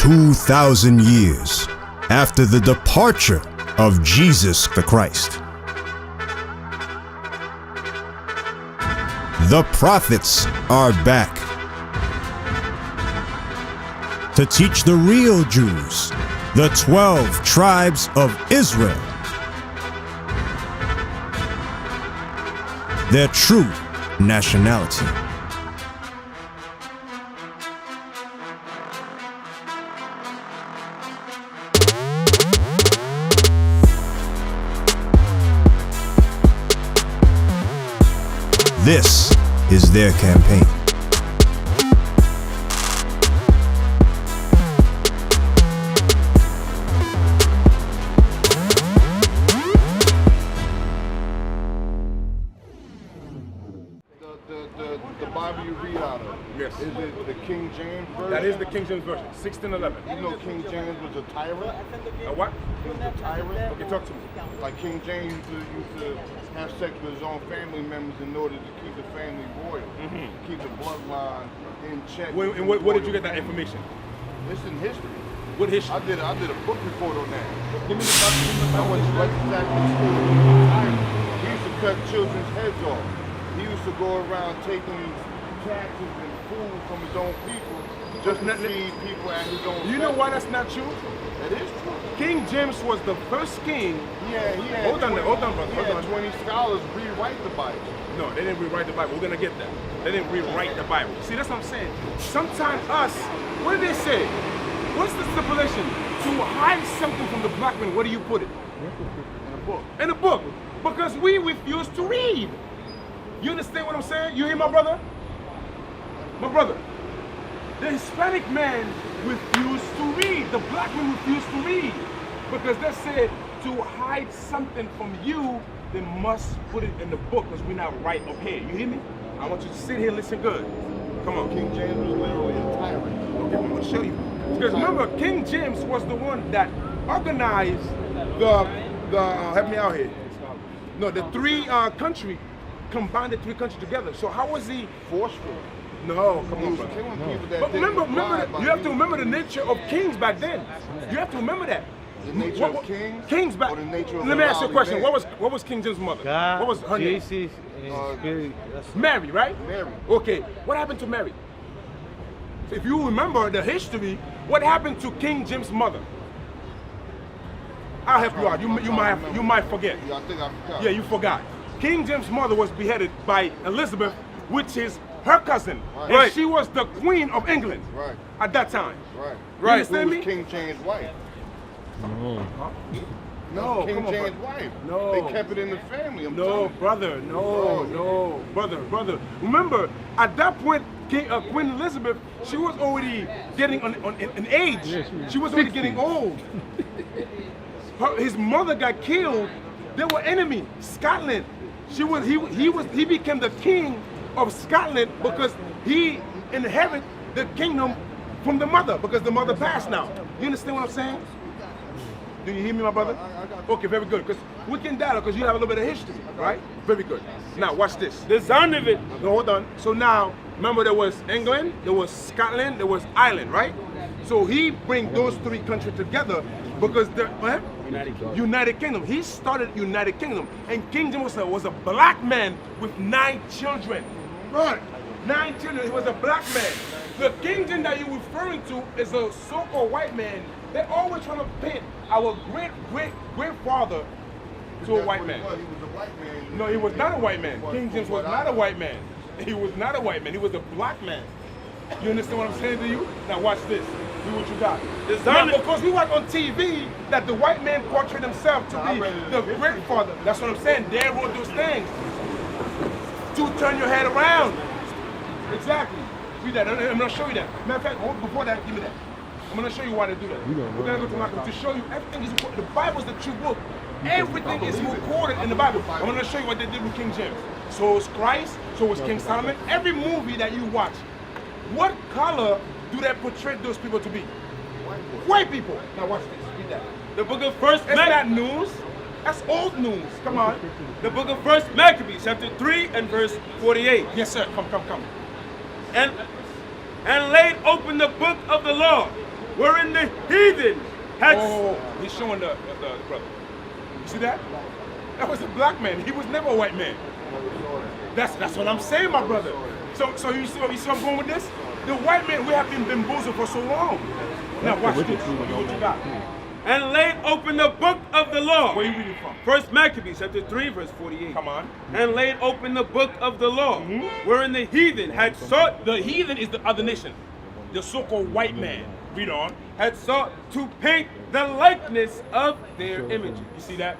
2,000 years after the departure of Jesus the Christ. The prophets are back to teach the real Jews, the 12 tribes of Israel, their true nationality. This is their campaign. The Bible you read out of, yes. Is it the King James version? That is the King James version, 1611. You know King James was a tyrant? A what? He was a tyrant? Okay, talk to me. Like King James used to have sex with his own family members in order to keep the family royal, keep the bloodline in check. And what did you get that information? It's in history. What history? I did a book report on that. Give me the Bible. I went to exactly school. He used to cut children's heads off. He used to go around taking taxes and food from his own people just to feed people at his own. You know why that's not true? That is true. King James was the first king. Yeah. Hold on, brother. Hold on. 20 scholars rewrite the Bible. No, they didn't rewrite the Bible. We're gonna get that. They didn't rewrite the Bible. See, that's what I'm saying. Sometimes us, what do they say? What's the stipulation? To hide something from the black man, where do you put it? In a book. In a book. Because we refuse to read. You understand what I'm saying? You hear my brother? My brother. The Hispanic man refused to read. The black man refused to read. Because they said to hide something from you, they must put it in the book because we're not right up here. You hear me? I want you to sit here and listen good. Come on. King James was literally a tyrant. Okay, I'm going to show you. Because remember, King James was the one that organized the help me out here. No, the three country, combined the three countries together. So how was he forceful? No, come on, brother. But remember, you have to remember the nature of kings back then. You have to remember that. The nature of kings? Kings back. Or the nature of Let me ask you a question. man? What was King James' mother? God, what was her name? Jesus, Mary, right? Mary. Okay. What happened to Mary? So if you remember the history, what happened to King James' mother? I'll help you out. You might forget. Yeah, I think I forgot. Yeah, you forgot. King James' mother was beheaded by Elizabeth, which is her cousin. Right. And she was the Queen of England. Right. At that time. Right. You understand Who me? was King James' wife? No, King come on, James' brother. wife. No. They kept it in the family. I'm No, telling you. brother, no, brother. Remember, at that point, Queen Elizabeth, she was already getting in age. She was already getting old. His mother got killed. They were enemy. Scotland. He became the king of Scotland because he inherited the kingdom from the mother because the mother passed now. You understand what I'm saying? Do you hear me, my brother? Okay, very good. Because we can dialogue because you have a little bit of history, right? Very good. Now, watch this. The sound of it. No, hold on. So now, remember there was England, there was Scotland, there was Ireland, right? So he bring those three countries together because the United Kingdom. He started United Kingdom. And King James was a black man with 9 children. Right. 9 children. He was a black man. The King James that you're referring to is a so-called white man. They're always trying to paint our great-great-great-father to a white man. He was a white man. No, he was not a white man. King James was not a white man. He was not a white man. He was a black man. You understand what I'm saying to you? Now watch this. See what you got. Now, because we watch on TV that the white man portrayed himself to be the great father. That's what I'm saying. They wrote those things to turn your head around. Exactly. See that? I'm going to show you that. Matter of fact, before that, give me that. I'm going to show you why they do that. We're going to go to Malcolm to show you everything is recorded. The Bible is the true book. Everything is recorded in the Bible. I'm going to show you what they did with King James. So is Christ, so is King Solomon. Every movie that you watch, what color do they portray those people to be? White people. Now watch this. Read that. The book of First Maccabees. News. That's old news. Come on. The book of First Maccabees, chapter 3 and verse 48. Yes, sir. Come. And laid open the book of the law wherein the heathen had... Oh, he's showing the brother. You see that? That was a black man. He was never a white man. That's what I'm saying, my brother. So you see where I'm going with this? The white man, we have been bamboozled for so long. Now watch this. What you got? And laid open the book of the law. Where you reading from? First Maccabees chapter 3 verse 48. Come on. And laid open the book of the law, wherein the heathen had sought... The heathen is the other nation. The so-called white man. Read on. had sought to paint the likeness of their image. You see that?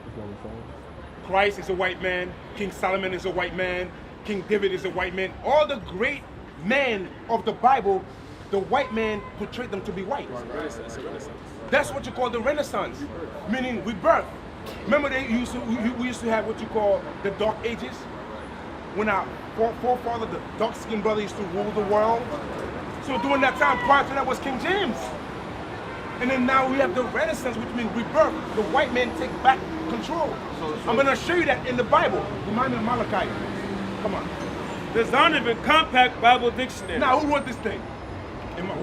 Christ is a white man. King Solomon is a white man. King David is a white man. All the great men of the Bible, the white man portrayed them to be white. That's what you call the Renaissance, meaning rebirth. Remember we used to have what you call the Dark Ages? When our forefather, the dark-skinned brother, used to rule the world. So during that time, prior to that was King James. And then now we have the Renaissance, which means rebirth. The white men take back control. I'm going to show you that in the Bible. Remind me of Malachi. Come on. The Zondervan Compact Bible Dictionary. Now, who wrote this thing?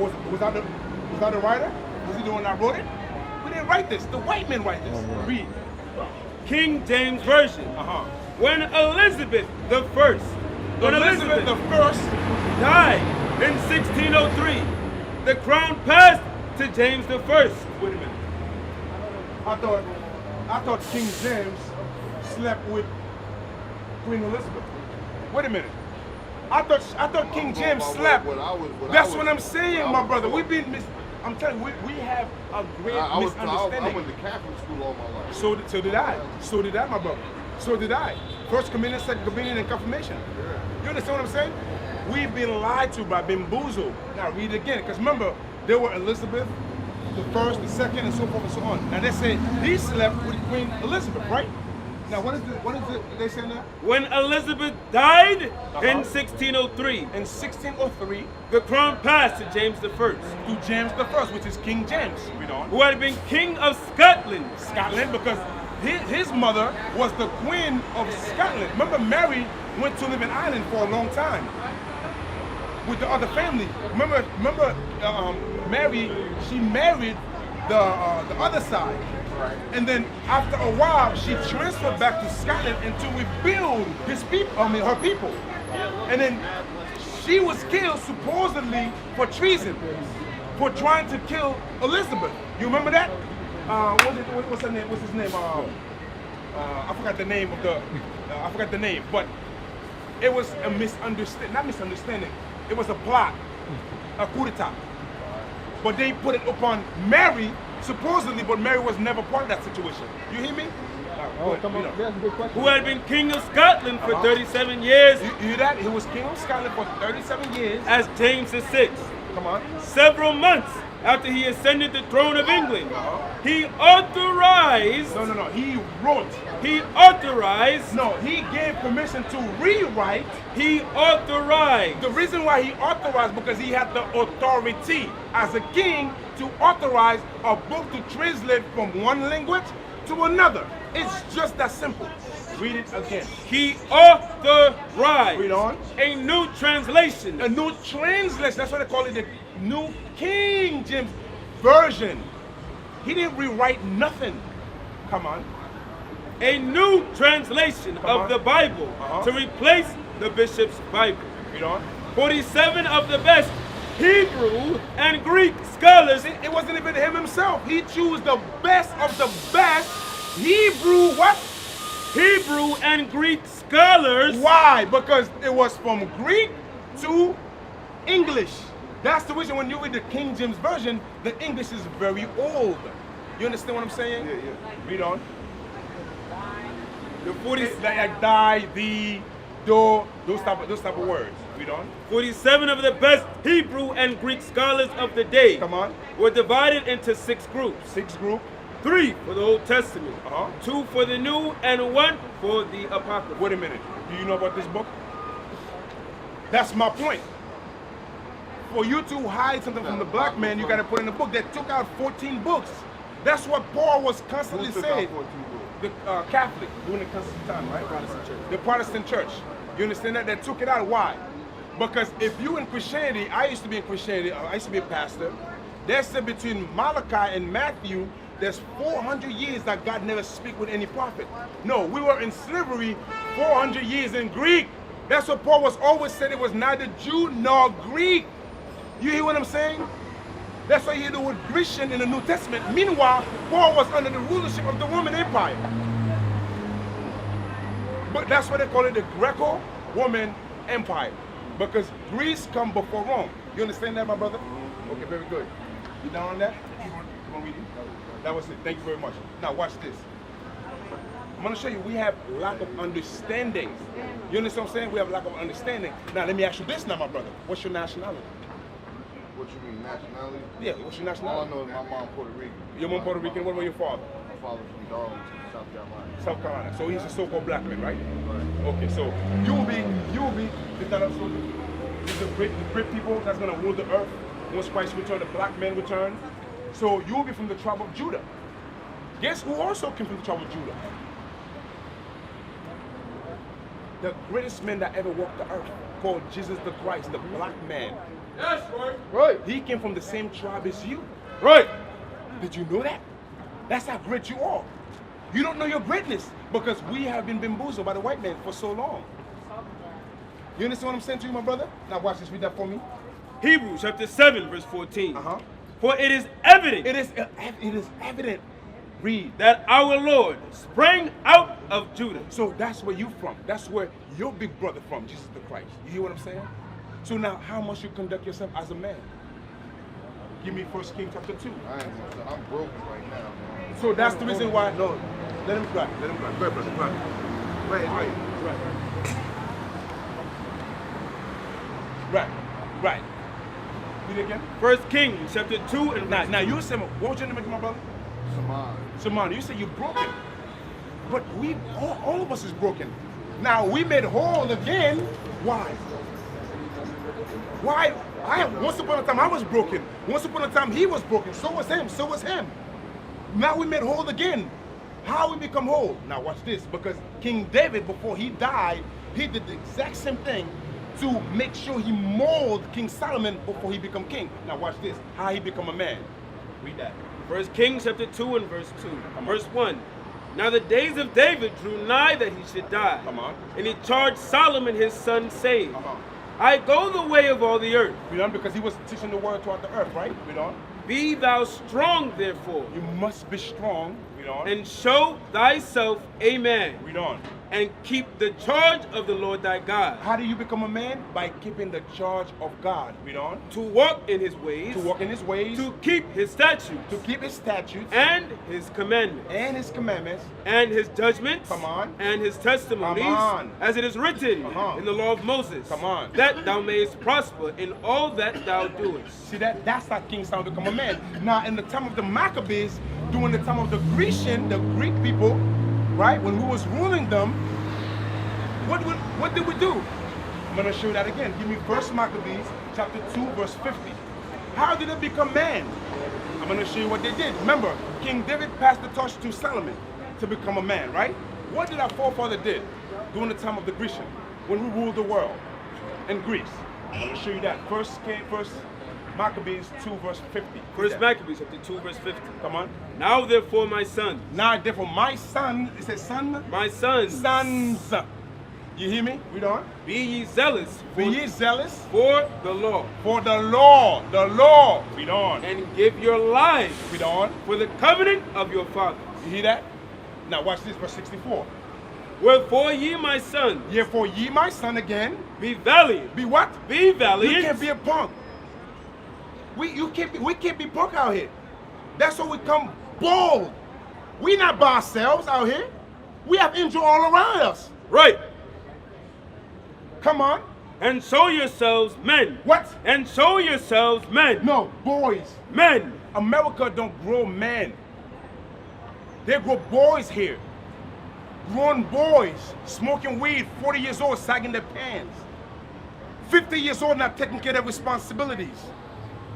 Was that the writer? Was he the one that wrote it? We didn't write this. The white men write this. Read. King James Version. When Elizabeth the First, Elizabeth the First died in 1603, the crown passed to James the First. Wait a minute. I thought King James slept with Queen Elizabeth. Wait a minute. I thought King James slept. That's what I'm saying, my brother. I'm telling you, we have a great misunderstanding. I went to Catholic school all my life. So did I. So did I, my brother. So did I. First communion, second communion, and confirmation. You understand what I'm saying? We've been lied to by bamboozled. Now read it again, because remember, there were Elizabeth, the first, the second, and so forth and so on. Now they say he slept with Queen Elizabeth, right? Now what is it they say now? When Elizabeth died in 1603, in 1603, the crown passed to James the First. To James the First, which is King James. Read on. Who had been king of Scotland. Scotland, because his mother was the Queen of Scotland. Remember, Mary went to live in Ireland for a long time with the other family. Remember, Mary, she married the other side. And then after a while, she transferred back to Scotland and to rebuild her people. And then she was killed supposedly for treason, for trying to kill Elizabeth. You remember that? What's her name? What's his name? I forgot the name of I forgot the name, but it was a not misunderstanding. It was a plot, a coup d'etat. But they put it upon Mary, supposedly, but Mary was never part of that situation. You hear me? Come on. That's a good question. Who had been king of Scotland for 37 years. You hear that? He was king of Scotland for 37 years. As James the Sixth. Come on. Several months after he ascended the throne of England, he authorized... No. He wrote. He authorized... No, he gave permission to rewrite. He authorized. The reason why he authorized, because he had the authority as a king to authorize a book to translate from one language to another. It's just that simple. Read it again. He authorized. Read on. A new translation. A new translation. That's why they call it the New King James Version. He didn't rewrite nothing. Come on. A new translation of the Bible to replace the bishop's Bible. Read on. 47 of the best Hebrew and Greek scholars. It wasn't even him himself. He chose the best of the best Hebrew what? Hebrew and Greek scholars. Why? Because it was from Greek to English. That's the reason when you read the King James Version, the English is very old. You understand what I'm saying? Yeah. Read on. The 40 like die, the, do, those type of words. Read on. 47 of the best Hebrew and Greek scholars of the day. Come on. Were divided into 6 groups. 6 groups. 3 for the Old Testament, 2 for the New, and 1 for the Apocrypha. Wait a minute. Do you know about this book? That's my point. For you to hide something from the black man, you got to put in a book. They took out 14 books. That's what Paul was constantly saying. The Catholic during the Constantine time, right? The Protestant church. You understand that? They took it out. Why? Because if you in Christianity, I used to be in Christianity. I used to be a pastor. They said between Malachi and Matthew, there's 400 years that God never speak with any prophet. No, we were in slavery 400 years in Greek. That's what Paul was always said. It was neither Jew nor Greek. You hear what I'm saying? That's why you hear the word Grecian in the New Testament. Meanwhile, Paul was under the rulership of the Roman Empire. But that's why they call it the Greco-Roman Empire. Because Greece come before Rome. You understand that, my brother? Okay, very good. You down on that? You want to read it? That was it. Thank you very much. Now watch this. I'm going to show you we have lack of understanding. You understand what I'm saying? We have lack of understanding. Now let me ask you this now, my brother. What's your nationality? What you mean, nationality? Yeah, what's your All I nationality? know is my mom Puerto Rican. Your mom Puerto Rican. What about your father? My father's from Darlington, South Carolina. South Carolina. So he's a so-called black man, right? Right. Okay, so you will be, is that also the great people that's going to rule the earth once Christ returns, the black men return. So you will be from the tribe of Judah. Guess who also came from the tribe of Judah? The greatest man that ever walked the earth, called Jesus the Christ, the black man. Yes, right. Right. He came from the same tribe as you. Right. Did you know that? That's how great you are. You don't know your greatness because we have been bamboozled by the white man for so long. You understand what I'm saying to you, my brother? Now watch this, read that for me. Hebrews chapter 7, verse 14. Uh-huh. For it is evident It is evident. Read. that our Lord sprang out of Judah. So that's where you from. That's where your big brother from, Jesus the Christ. You hear what I'm saying? So now, how must you conduct yourself as a man? Give me 1 Kings chapter 2. I ain't gonna say, I'm broken right now, man. So that's the reason why. No, let him cry. Let him cry. Go ahead, brother. Cry. Right. Read it again. 1 Kings chapter 2 and verse Now you said, what was your name again, my brother? Samana. You said you're broken. But we, all of us is broken. Now we made whole again. Why? Why? Once upon a time I was broken. Once upon a time he was broken. So was him. So was him. Now we made whole again. How we become whole? Now watch this. Because King David, before he died, he did the exact same thing to make sure he molded King Solomon before he become king. Now watch this. How he become a man. Read that. 1 Kings chapter 2 and verse 2. Verse 1. Now the days of David drew nigh that he should die. Come on. And he charged Solomon his son, saying, Uh-huh. I go the way of all the earth. Read on, because he was teaching the word throughout the earth, right? Read on. Be thou strong, therefore, You must be strong. Read on. and show thyself a man, Read on. and keep the charge of the Lord thy God, How do you become a man? By keeping the charge of God. Read on. to walk in his ways, To walk in his ways. to keep his statutes, To keep his statutes. and his commandments, And his commandments. and his judgments, Come on. and his testimonies, Come on. as it is written Uh-huh. in the law of Moses, Come on. that thou mayest prosper in all that thou doest. See that's how King Solomon become a man. Now in the time of the Maccabees, during the time of the Grecian, the Greek people, right? When we was ruling them, what did we do? I'm gonna show you that again. Give me 1 Maccabees chapter 2, verse 50. How did they become man? I'm gonna show you what they did. Remember, King David passed the torch to Solomon to become a man, right? What did our forefather did during the time of the Grecian, when we ruled the world in Greece? I'm gonna show you that. First Maccabees 2, verse 50. First Maccabees chapter 2, verse 50. Come on. Now therefore, my son, Now therefore my son, it says son, my sons, sons. You hear me? Read on. be ye zealous Be ye zealous for the law, for the law. The law. Read on. and give your lives Read on. for the covenant of your father. You hear that? Now watch this, verse 64. Wherefore ye, my son, Therefore ye my son again. be valiant. Be what? Be valiant. You can't be a punk. We can't be punk out here. That's why we come bold. We not by ourselves out here. We have injury all around us. Right. Come on. And show yourselves men. What? And show yourselves men. No, boys. Men. America don't grow men. They grow boys here. Grown boys smoking weed, 40 years old, sagging their pants. 50 years old, not taking care of their responsibilities.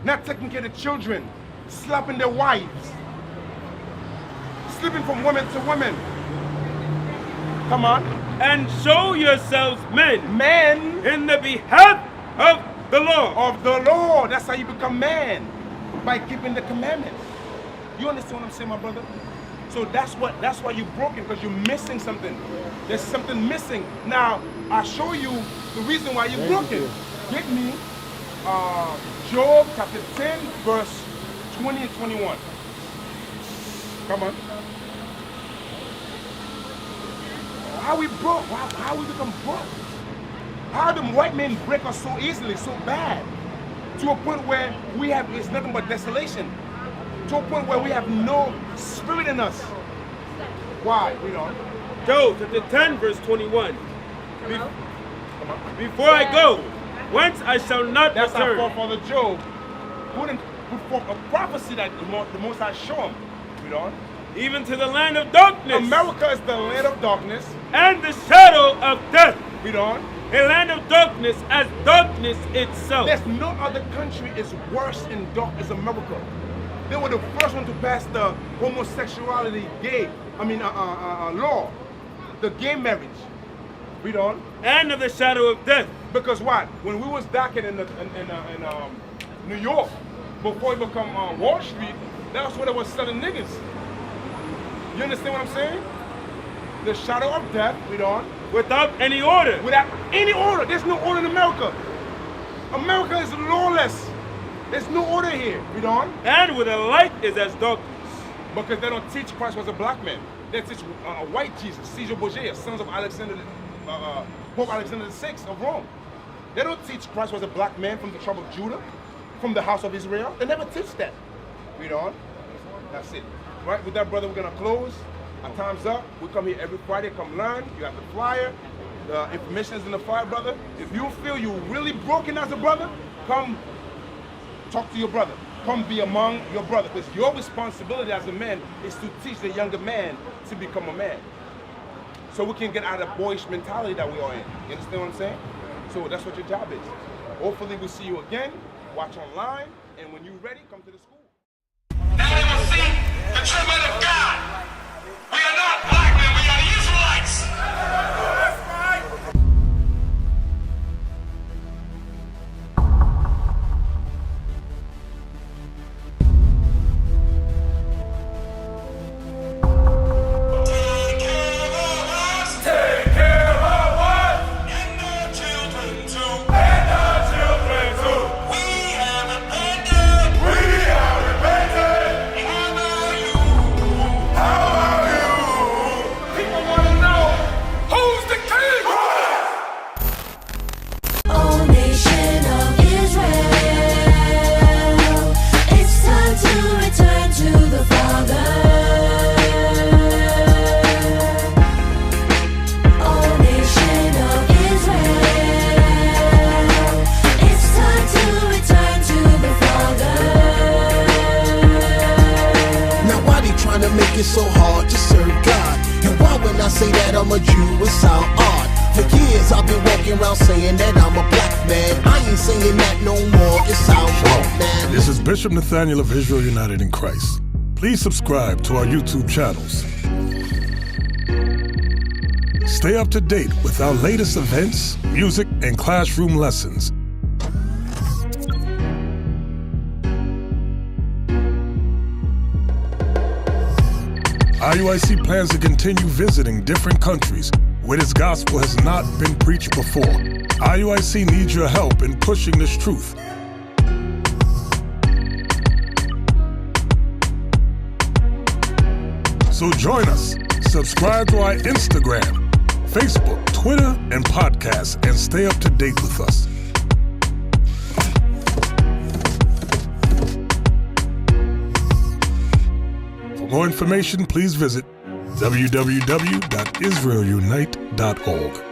Not taking care of children. Slapping their wives. Sleeping from women to women. Come on. And show yourselves men. Men In the behalf of the law. of the Lord. That's how you become man. by keeping the commandments. You understand what I'm saying, my brother? So that's why you're broken, because you're missing something. There's something missing. Now, I'll show you the reason why you're broken. Get me Job chapter 10, verse 20 and 21. Come on. How we broke? How we become broke? How do white men break us so easily, so bad? To a point where it's nothing but desolation. To a point where we have no spirit in us. Why? We don't. Job chapter 10, verse 21. Before I go, whence I shall not That's return. our forefather Job put forth a prophecy that the Most High show him. We don't. Even to the land of darkness. America is the land of darkness. And the shadow of death. We don't. A land of darkness as darkness itself. There's no other country is worse in dark as America. They were the first one to pass the homosexuality law, the gay marriage. Read on. And of the shadow of death. Because what? When we was docking in New York, before it become Wall Street, that's where they was selling niggas. You understand what I'm saying? The shadow of death. Read on. Without any order. Without any order. There's no order in America. America is lawless. There's no order here. Read on. And with a light is as darkness. Because they don't teach Christ was a black man. They teach a white Jesus, Caesar Borgia, sons of Alexander, Pope Alexander VI of Rome. They don't teach Christ was a black man from the tribe of Judah, from the house of Israel. They never teach that. Read on. That's it. Right, with that, brother, we're going to close. Our time's up. We come here every Friday. Come learn. You have the flyer. The information is in the flyer, brother. If you feel you're really broken as a brother, come talk to your brother. Come be among your brother. Because your responsibility as a man is to teach the younger man to become a man. So we can get out of the boyish mentality that we are in. You understand what I'm saying? So that's what your job is. Hopefully we'll see you again. Watch online. And when you're ready, come to the school. Now they will see the treatment of God. We are not black men, we are the Israelites. Take care of us. And the children too. We have repented. How about you? People want to know, who's the king? Oh, nation of Israel, it's time to return to the Father. Oh, nation of Israel, it's time to return to the Father. Now why they trying to make it so hard to serve God? And why when I say that I'm a Jew, it sound odd? For years I've been walking around saying that I'm a black man. I ain't saying that no more, it sounds wrong, man. This is Bishop Nathaniel of Israel United in Christ. Please subscribe to our YouTube channels. Stay up to date with our latest events, music, and classroom lessons. IUIC plans to continue visiting different countries where this gospel has not been preached before. IUIC needs your help in pushing this truth. So join us. Subscribe to our Instagram, Facebook, Twitter, and podcasts, and stay up to date with us. For more information, please visit www.israelunite.org.